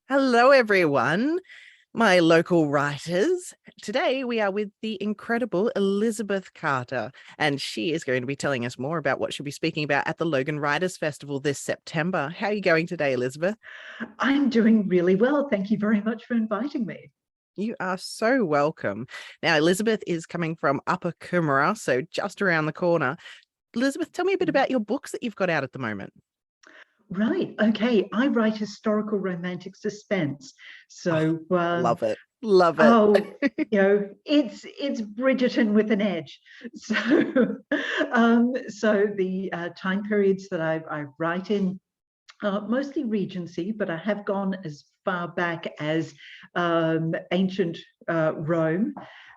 Hello, everyone, my local writers. Today we are with the incredible Elizabeth Carter, and she is going to be telling us more about what she'll be speaking about at the Logan Writers Festival this September. How are you going today, Elizabeth? I'm doing really well. Thank you very much for inviting me. You are so welcome. Now, Elizabeth is coming from Upper Coomera, so just around the corner. Elizabeth, tell me a bit about your books that you've got out at the moment. Right. Okay. I write historical romantic suspense. Oh, So, love it. Love it. oh, it's Bridgerton with an edge. So, so the time periods that I write in, mostly Regency, but I have gone as far back as ancient Rome.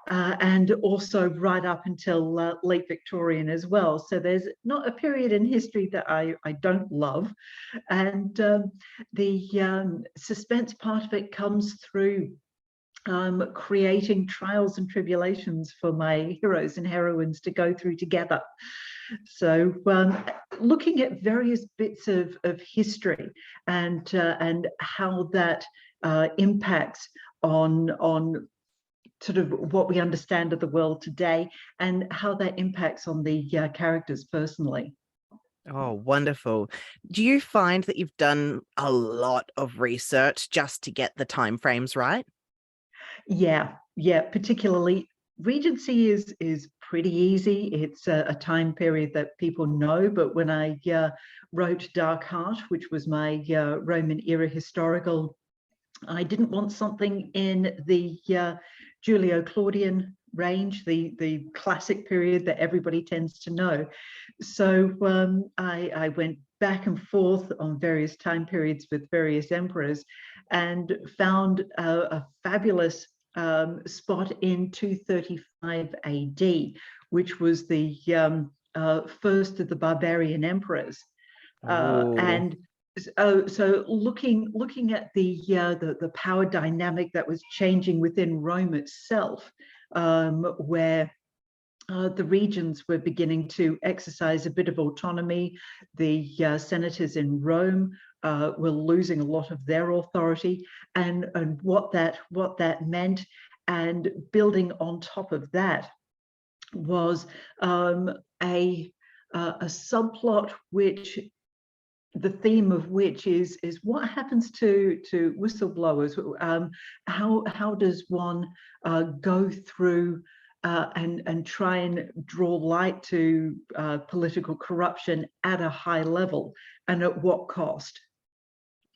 And also right up until late Victorian as well. So there's not a period in history that I don't love. And the suspense part of it comes through creating trials and tribulations for my heroes and heroines to go through together. So looking at various bits of history and how that impacts on sort of what we understand of the world today and how that impacts on the characters personally. Oh, wonderful. Do you find that you've done a lot of research just to get the time frames right? Yeah, particularly Regency is pretty easy. It's a time period that people know, but when I wrote Dark Heart, which was my Roman era historical, I didn't want something in the Julio-Claudian range, the classic period that everybody tends to know. So I went back and forth on various time periods with various emperors and found a fabulous spot in 235 AD, which was the first of the barbarian emperors. Oh, And so looking at the power dynamic that was changing within Rome itself, where the regions were beginning to exercise a bit of autonomy. The senators in Rome were losing a lot of their authority, and what that meant, and building on top of that was a subplot which the theme of which is what happens to whistleblowers. How does one go through and try and draw light to political corruption at a high level, and at what cost?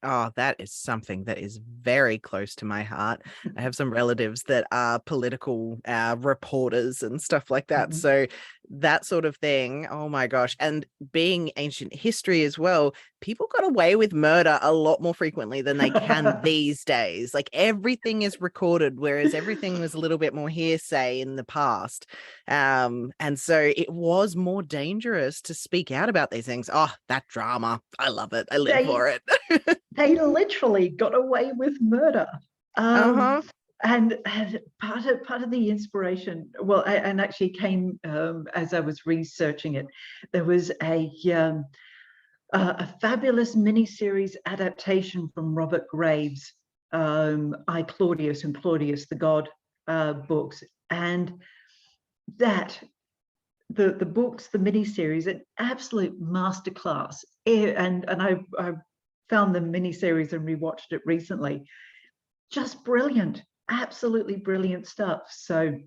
oh, that is something that is very close to my heart. I have some relatives that are political reporters and stuff like that. Mhm. So that sort of thing, oh my gosh. And being ancient history as well, people got away with murder a lot more frequently than they can these days. Like everything is recorded, whereas everything was a little bit more hearsay in the past. And so it was more dangerous to speak out about these things. Oh, that drama. I love it. I live they for it. they literally got away with murder. Um, Uh-huh. and part of the inspiration, well, and actually came as I was researching it. There was a fabulous miniseries adaptation from Robert Graves, I Claudius and Claudius the God books, and that the books, the miniseries, an absolute masterclass. And I found the miniseries and rewatched it recently. Just brilliant, absolutely brilliant stuff. So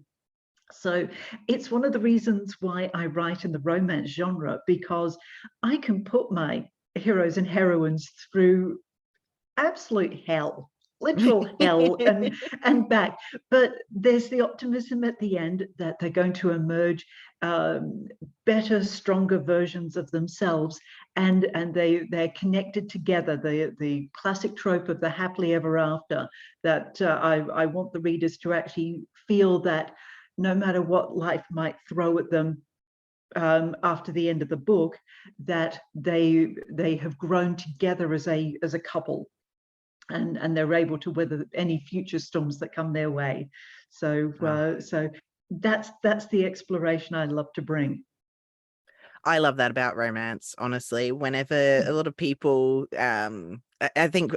it's one of the reasons why I write in the romance genre, because I can put my heroes and heroines through absolute hell, literal hell, and back. But there's the optimism at the end that they're going to emerge better, stronger versions of themselves, and they're connected together. The classic trope of the happily ever after, that I want the readers to actually feel that no matter what life might throw at them after the end of the book, that they have grown together as a couple, and they're able to weather any future storms that come their way. So Oh, so that's the exploration I love to bring. I love that about romance, honestly. Whenever a lot of people, I think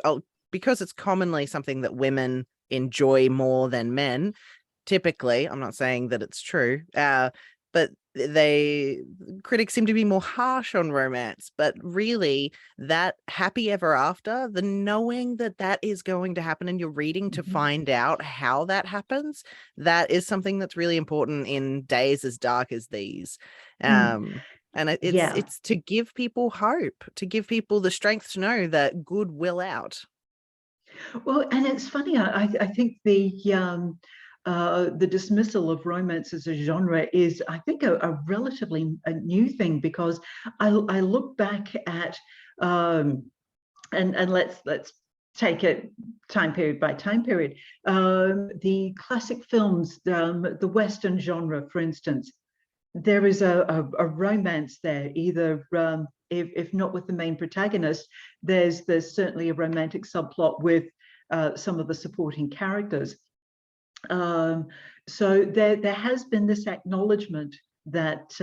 because it's commonly something that women enjoy more than men, typically. I'm not saying that it's true, but they critics seem to be more harsh on romance. But really, that happy ever after, the knowing that that is going to happen and you're reading to Mhm. find out how that happens, that is something that's really important in days as dark as these. Mm. And Yeah. it's to give people hope, to give people the strength to know that good will out. Well, and it's funny. I think the dismissal of romance as a genre is, I think, a relatively a new thing, because I look back at and let's take it time period by time period. The classic films, the Western genre, for instance, there is a romance there, either if not with the main protagonist, there's certainly a romantic subplot with some of the supporting characters. Um, so there has been this acknowledgement that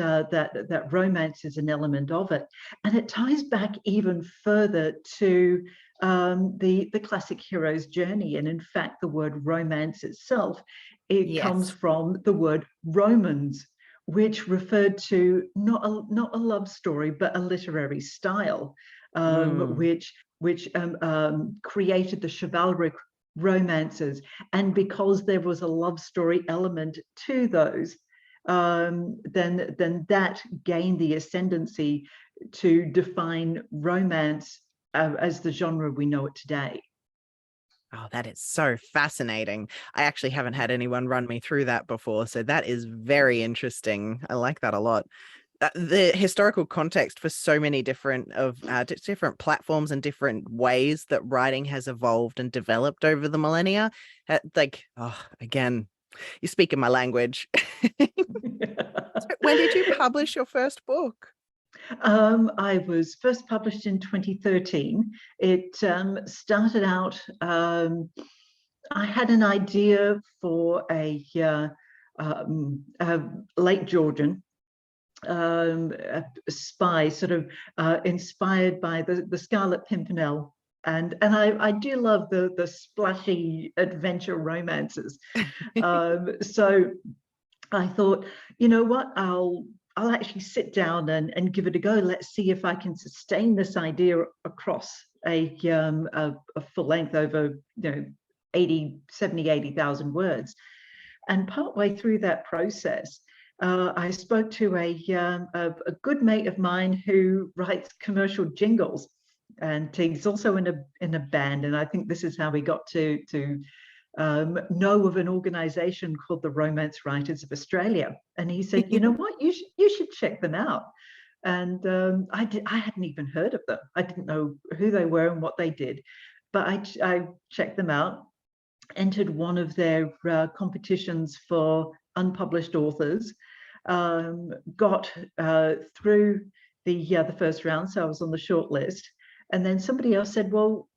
romance is an element of it, and it ties back even further to the classic hero's journey. And in fact, the word romance itself, it comes Yes. from the word Romans, which referred to not a love story, but a literary style, Mm. which created the chivalric romances. And because there was a love story element to those, then that gained the ascendancy to define romance as the genre we know it today. Oh, that is so fascinating. I actually haven't had anyone run me through that before, so that is very interesting. I like that a lot. The historical context for so many different platforms and different ways that writing has evolved and developed over the millennia. Like, oh, again, you speak in my language. So when did you publish your first book? I was first published in 2013. It started out, I had an idea for a Lake Georgian a spy, sort of inspired by the Scarlet Pimpernel. And I do love the splashy adventure romances. So I thought, you know what, I'll actually sit down and give it a go. Let's see if I can sustain this idea across a full length over 80,000 words. And partway through that process, I spoke to a good mate of mine who writes commercial jingles, and he's also in a band. And I think this is how we got to know of an organization called the Romance Writers of Australia. And he said, you know what, you should check them out. And I hadn't even heard of them. I didn't know who they were and what they did, but I checked them out, entered one of their competitions for unpublished authors, got through the first round, so I was on the short list. And then somebody else said, well,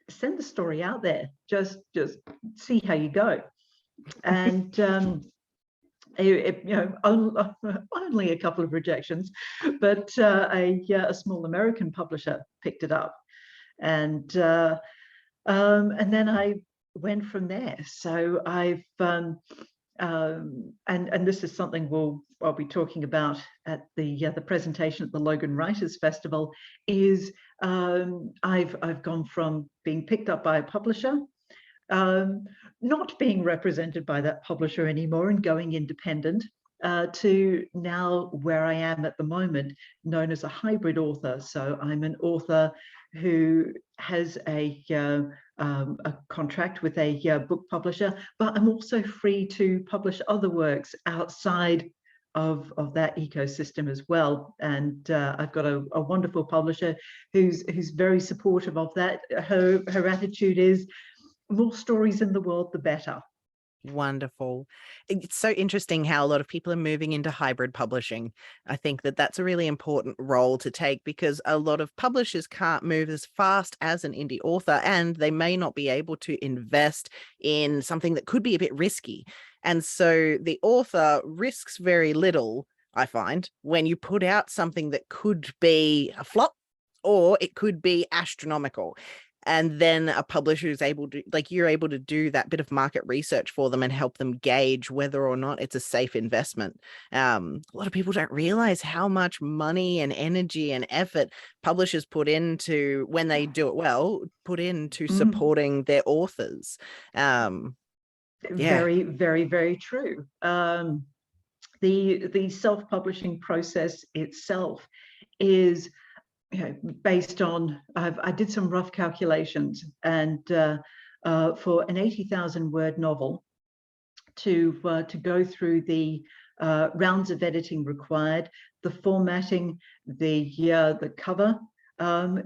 send the story out there, just see how you go. And only a couple of rejections, but a small American publisher picked it up, and then I went from there. So I've and this is something I'll be talking about at the presentation at the Logan Writers Festival. Is I've gone from being picked up by a publisher, not being represented by that publisher anymore, and going independent, to now where I am at the moment, known as a hybrid author. So I'm an author who has a contract with a book publisher, but I'm also free to publish other works outside of that ecosystem as well. And I've got a wonderful publisher who's very supportive of that. Her attitude is, more stories in the world, the better. Wonderful. It's so interesting how a lot of people are moving into hybrid publishing. I think that that's a really important role to take, because a lot of publishers can't move as fast as an indie author, and they may not be able to invest in something that could be a bit risky. And so the author risks very little, I find, when you put out something that could be a flop or it could be astronomical. And then a publisher is able to, like, you're able to do that bit of market research for them and help them gauge whether or not it's a safe investment. A lot of people don't realize how much money and energy and effort publishers put into, when they do it well, put into Mm. supporting their authors. Yeah. Very, very, very true. The self-publishing process itself is, based on, I did some rough calculations, and for an 80,000 word novel to go through the rounds of editing required, the formatting, the cover,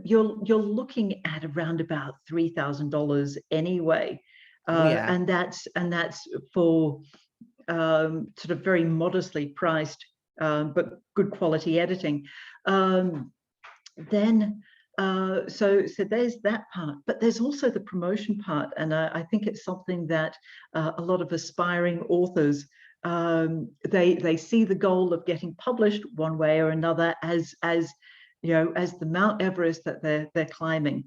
you're looking at around about $3,000 anyway, Oh yeah. and that's for sort of very modestly priced but good quality editing. Then so there's that part, but there's also the promotion part, and I think it's something that a lot of aspiring authors, they see the goal of getting published one way or another as as the Mount Everest that they're climbing.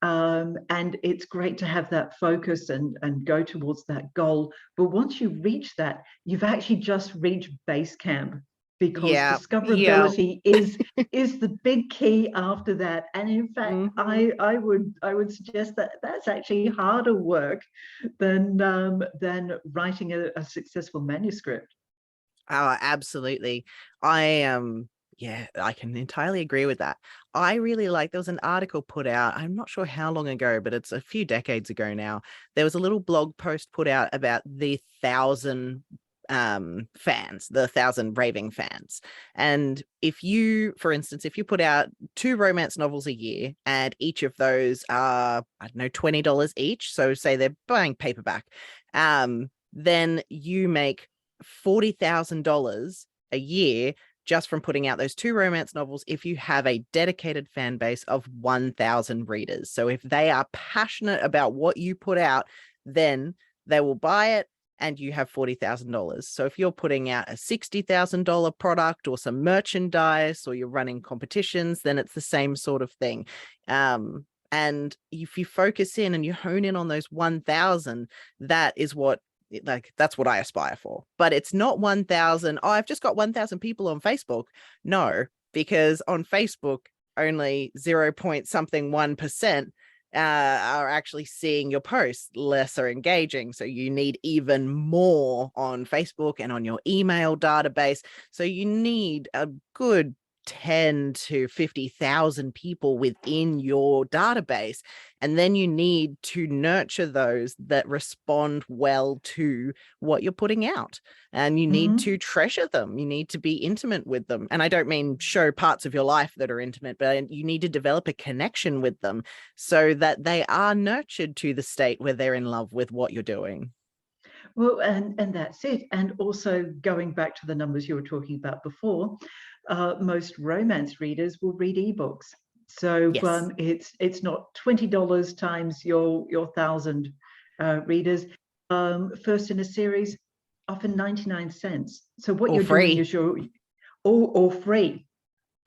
And it's great to have that focus and go towards that goal. But once you reach that, you've actually just reached base camp, because Yeah. Yeah. discoverability is the big key after that. And in fact, Mhm. I would suggest that that's actually harder work than writing a successful manuscript. Oh, absolutely. I yeah, I can entirely agree with that. I really like, there was an article put out, I'm not sure how long ago, but it's a few decades ago now. There was a little blog post put out about the 1,000 fans, the 1,000 raving fans. And if you, for instance, if you put out 2 romance novels a year and each of those are, I don't know, $20 each, so say they're buying paperback, then you make $40,000 a year just from putting out those 2 romance novels if you have a dedicated fan base of 1,000 readers. So if they are passionate about what you put out, then they will buy it and you have $40,000. So if you're putting out a $60,000 product or some merchandise, or you're running competitions, then it's the same sort of thing. And if you focus in and you hone in on those 1,000, that is what, like, that's what I aspire for. But it's not 1,000. Oh, I've just got 1,000 people on Facebook. No, because on Facebook, only 0 point something 1% are actually seeing your posts, less are engaging. So you need even more on Facebook and on your email database. So you need a good 10 to 50,000 people within your database. And then you need to nurture those that respond well to what you're putting out. And you need to Mhm. treasure them. You need to be intimate with them. And I don't mean show parts of your life that are intimate, but you need to develop a connection with them so that they are nurtured to the state where they're in love with what you're doing. Well, and that's it. And also, going back to the numbers you were talking about before, most romance readers will read ebooks. So Yes. it's not $20 times your 1,000 readers. First in a series, often 99 cents. So what Or you're doing free. is or free.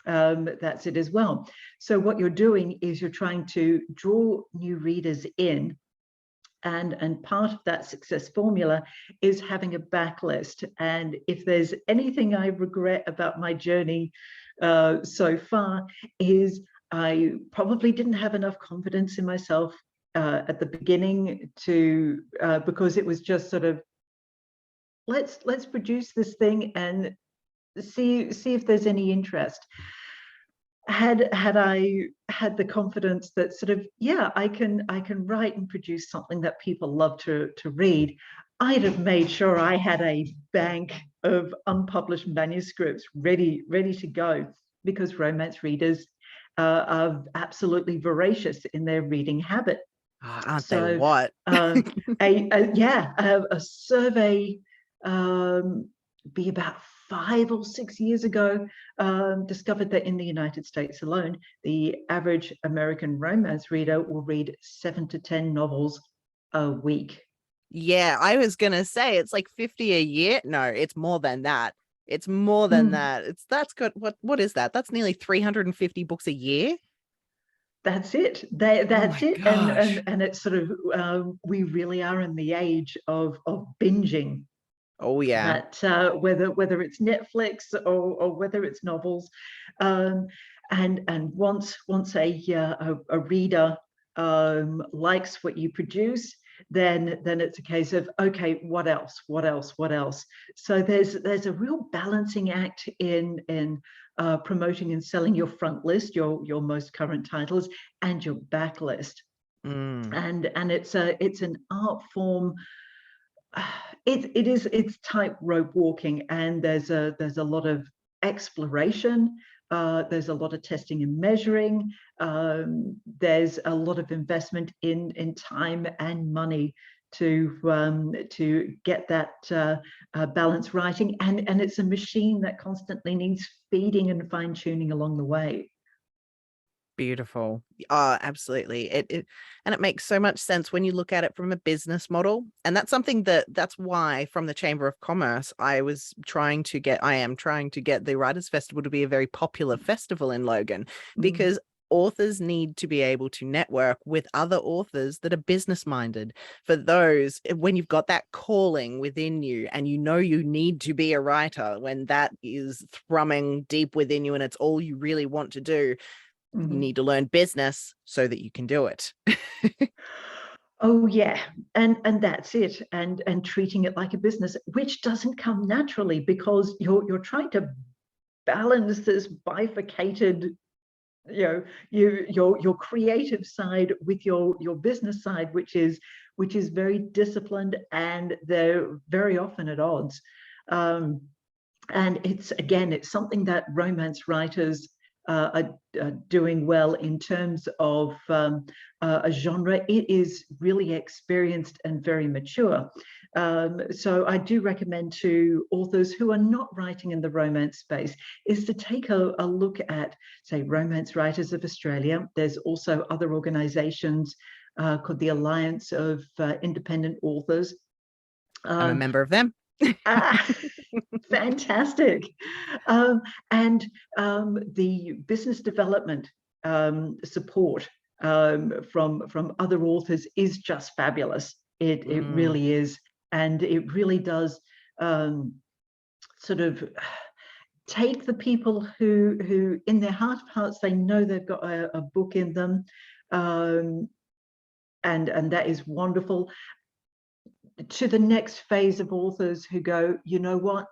That's it as well. So what you're doing is you're trying to draw new readers in, and part of that success formula is having a backlist. And if there's anything I regret about my journey so far, is I probably didn't have enough confidence in myself at the beginning, to because it was just sort of, let's produce this thing and see if there's any interest. Had I had the confidence that sort of, yeah, I can write and produce something that people love to read, I'd have made sure I had a bank of unpublished manuscripts ready to go, because romance readers are absolutely voracious in their reading habit. Oh, aren't they So what? a survey, be about 5 or 6 years ago, discovered that in the United States alone, the average American romance reader will read 7 to 10 novels a week. Yeah, I was gonna say it's like 50 a year. No, it's more than that. It's more than Mm. that. It's, that's good. What is that? That's nearly 350 books a year. That's it. Oh That's my it. gosh. And it's sort of we really are in the age of binging. Oh yeah. That whether it's Netflix or whether it's novels, um, and once a reader likes what you produce, then it's a case of, okay, what else, what else, what else. So there's a real balancing act in promoting and selling your front list, your most current titles, and your backlist. Mm. And it's an art form. It's tightrope walking, and there's a lot of exploration. There's a lot of testing and measuring. There's a lot of investment in time and money to get that balance writing, and it's a machine that constantly needs feeding and fine tuning along the way. Beautiful. Oh, absolutely. And it makes so much sense when you look at it from a business model. And that's something that's why from the Chamber of Commerce, I am trying to get the Writers' Festival to be a very popular festival in Logan, Mm. because authors need to be able to network with other authors that are business minded. For those, when you've got that calling within you and you know you need to be a writer, when that is thrumming deep within you and it's all you really want to do, you Mhm. need to learn business so that you can do it. Oh yeah, and that's it, and treating it like a business, which doesn't come naturally because you're trying to balance this bifurcated, your creative side with your business side, which is very disciplined, and they're very often at odds. Um, and it's something that romance writers are doing well in terms of a genre. It is really experienced and very mature. So I do recommend to authors who are not writing in the romance space is to take a look at, say, Romance Writers of Australia. There's also other organizations called the Alliance of Independent Authors. I'm a Um, member of them. ah, Fantastic. Um, and the business development support from other authors is just fabulous. It Mm, really is. And it really does um, sort of take the people who in their heart of hearts, they know they've got a book in them. Um, and that is wonderful, to the next phase of authors who go, you know what,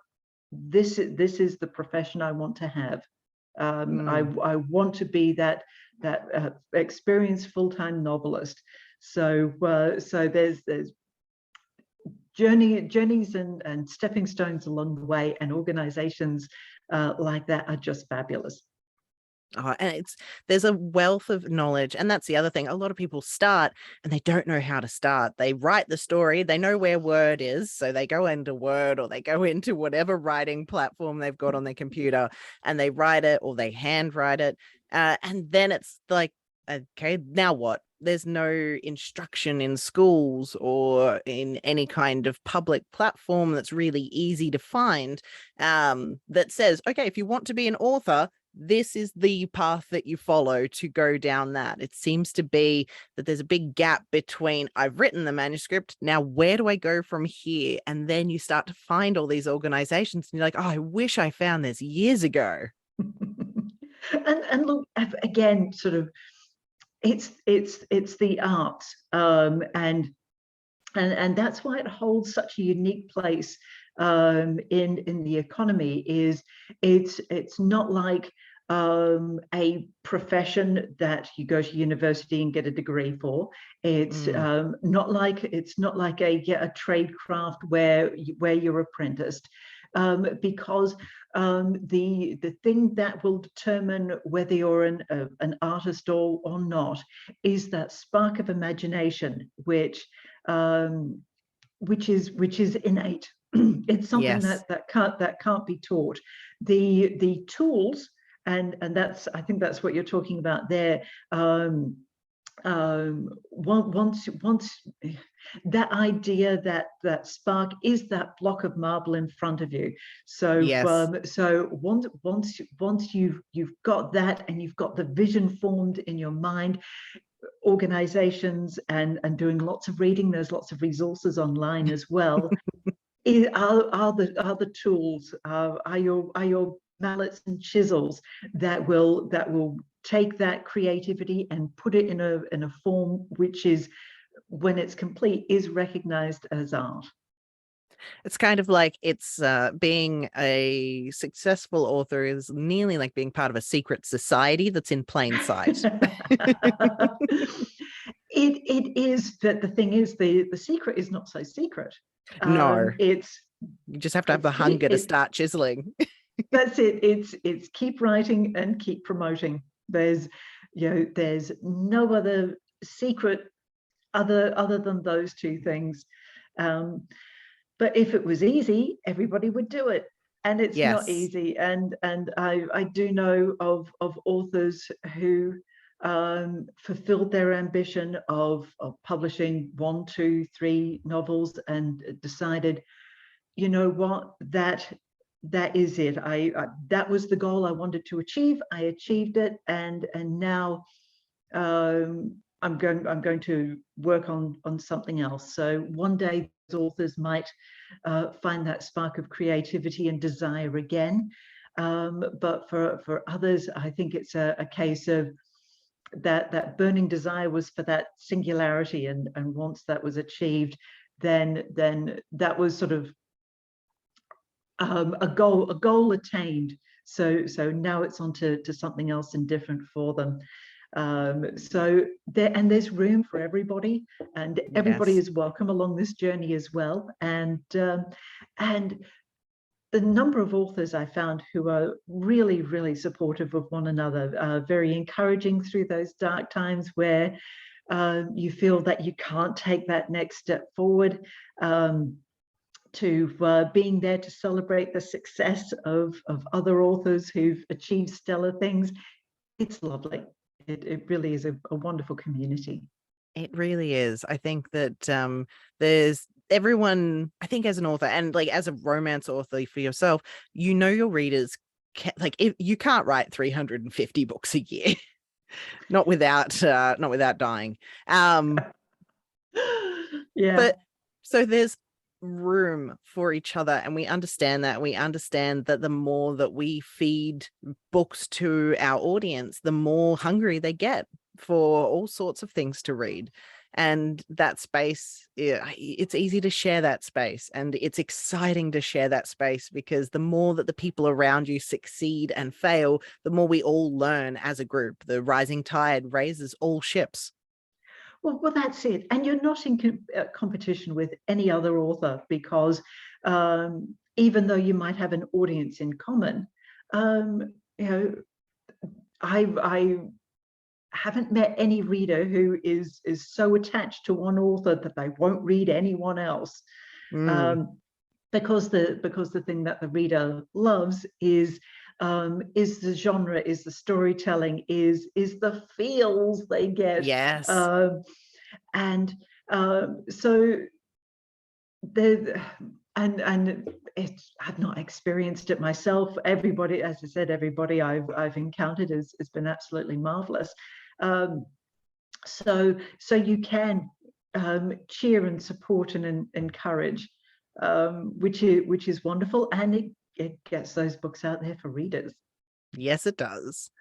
this is the profession I want to have. mm. I want to be that experienced full-time novelist. So there's journeys and stepping stones along the way, and organizations like that are just fabulous. Oh, and there's a wealth of knowledge. And that's the other thing. A lot of people start and they don't know how to start. They write the story, they know where Word is. So they go into Word or they go into whatever writing platform they've got on their computer and they write it or they handwrite it. And then it's like, okay, now what? There's no instruction in schools or in any kind of public platform that's really easy to find, that says, okay, if you want to be an author, this is the path that you follow to go down that. It seems to be that there's a big gap between I've written the manuscript, now where do I go from here? And then you start to find all these organizations and you're like, oh, I wish I found this years ago. And look, again, sort of, it's the arts, and that's why it holds such a unique place in the economy. Is it's not like a profession that you go to university and get a degree for. It's Mm, not like a trade craft where you're apprenticed, because the thing that will determine whether you're an artist or not is that spark of imagination, um, which is innate. It's something yes. that can't be taught. The tools, and that's, I think that's what you're talking about there. once that idea, that spark is that block of marble in front of you. So Yes. so once you've got that, and you've got the vision formed in your mind, organizations and doing lots of reading, there's lots of resources online as well, are the tools, are your mallets and chisels that will take that creativity and put it in a form which is, when it's complete, is recognized as art. It's kind of like it's being a successful author is nearly like being part of a secret society that's in plain sight. It is, but the thing is, the secret is not so secret. No, It's you just have to have it's the hunger to it start chiseling. that's it. It's keep writing and keep promoting. There's no other secret other than those two things. Um, but if it was easy, everybody would do it, and it's not Yes. easy. And I do know of authors who fulfilled their ambition of publishing 1, 2, 3 novels, and decided, you know what, that is it. I that was the goal I wanted to achieve. I achieved it, and now I'm going to work on something else. So one day authors might find that spark of creativity and desire again. But for others, I think it's a case of that burning desire was for that singularity, and once that was achieved, then that was sort of a goal attained. So now it's on to something else and different for them. So there's room for everybody, and everybody Yes. is welcome along this journey as well. And the number of authors I found who are really, really supportive of one another, very encouraging through those dark times where you feel that you can't take that next step forward, to being there to celebrate the success of other authors who've achieved stellar things. It's lovely. It really is a wonderful community. It really is. I think that there's everyone, I think as an author and like as a romance author for yourself, you know your readers like if you can't write 350 books a year, not without dying. Yeah. But so there's room for each other, and we understand that. We understand that the more that we feed books to our audience, the more hungry they get for all sorts of things to read. And that space, it's easy to share that space, and it's exciting to share that space, because the more that the people around you succeed and fail, the more we all learn as a group. The rising tide raises all ships. Well, that's it. And you're not in competition with any other author, because even though you might have an audience in common, um, you know, I haven't met any reader who is so attached to one author that they won't read anyone else. Mm, Um, because the thing that the reader loves is the genre, is the storytelling, is the feels they get, yes. um, and so the and it's, I've not experienced it myself. Everybody, as I said, everybody I've encountered has been absolutely marvelous. Um, so you can cheer and support and encourage, which is wonderful, and it gets those books out there for readers. Yes, it does.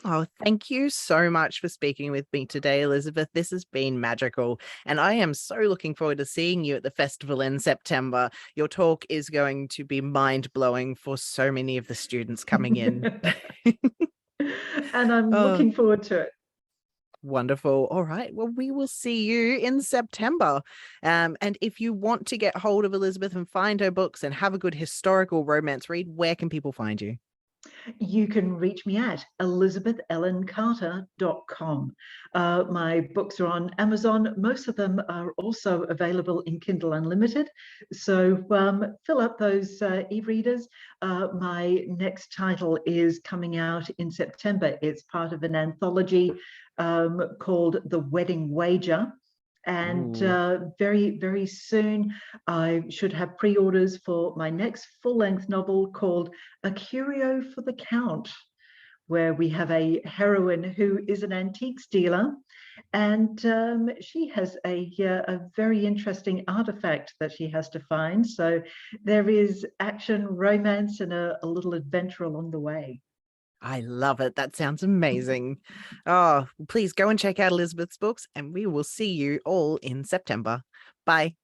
Oh, thank you so much for speaking with me today, Elizabeth. This has been magical. And I am so looking forward to seeing you at the festival in September. Your talk is going to be mind blowing for so many of the students coming in. And I'm Oh, looking forward to it. wonderful. All right. Well, we will see you in September. And if you want to get hold of Elizabeth and find her books and have a good historical romance read, where can people find you? You can reach me at elizabethellencarter.com. My books are on Amazon. Most of them are also available in Kindle Unlimited. So fill up those e-readers. My next title is coming out in September. It's part of an anthology called The Wedding Wager. And Ooh. very, very soon, I should have pre-orders for my next full-length novel called A Curio for the Count, where we have a heroine who is an antiques dealer, and she has a very interesting artifact that she has to find. So there is action, romance, and a little adventure along the way. I love it. That sounds amazing. Oh, please go and check out Elizabeth's books, and we will see you all in September. Bye.